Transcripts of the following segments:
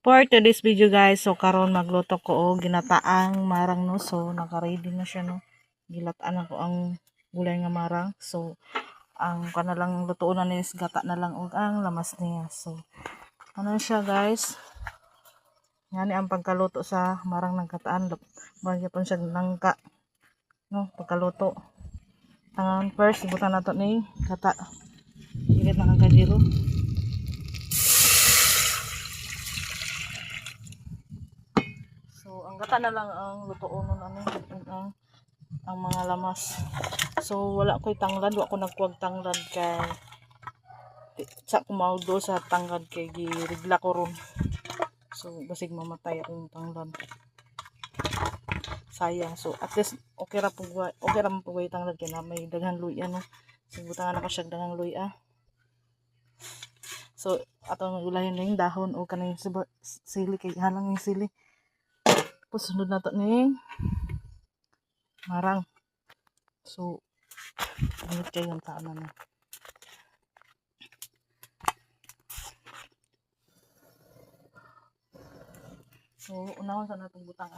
For today's video guys, so karon magluto ko og ginataang marang no. So naka-ready na siya no. Gilataan ako ang gulay nga marang. So ang kanalang lutoon na is gata na lang og ang lamas niya. So ano siya guys? Ngani ang pagkaluto sa marang ng gataan. Bagya pon siya langka. No, pagkaluto. Tangan first ibutan nato ni gata. Igit na ang kadiro. So, ang gata na lang ang lutoon nun ang mga lamas. So, wala ko'y tanglad. Wala ko nagkuwag tanglad kay sa kumaudo sa tanglad kay girigla ko ron. So, basig mamatay akong tanglad. Sayang. So, at least okay ra mo pugway tanglad kay na may daghang luya no. So, butangan ako siya daghang luya. So, atong ulahin na yung dahon o kanang sili kay halang yung sili. Tapos sunod na to ni marang. So, ano kayo yung taan na. So, unahon sa natong butang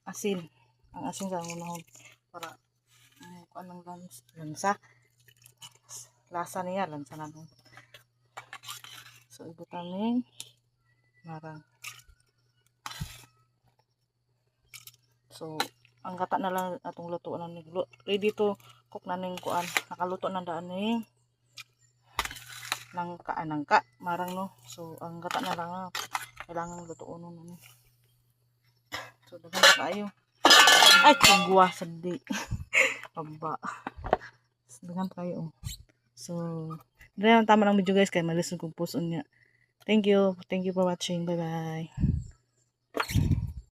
asin. Ang asin sa unahon para anong lansa. Lasa niya, lansa na nun. So, ibutan ni marang. So, ang gata na lang atong luto na ni ready to cook na ning kuan. Nakaluto na daan ni nangka marang no. So, ang gata na lang kailangan lutoon na ni. So, daghan na kayo. Ay, kugwa sa di. Aba. Daghan kayo. So, dahil tama ng video guys kay malisod kong puso niya. Thank you for watching. Bye bye.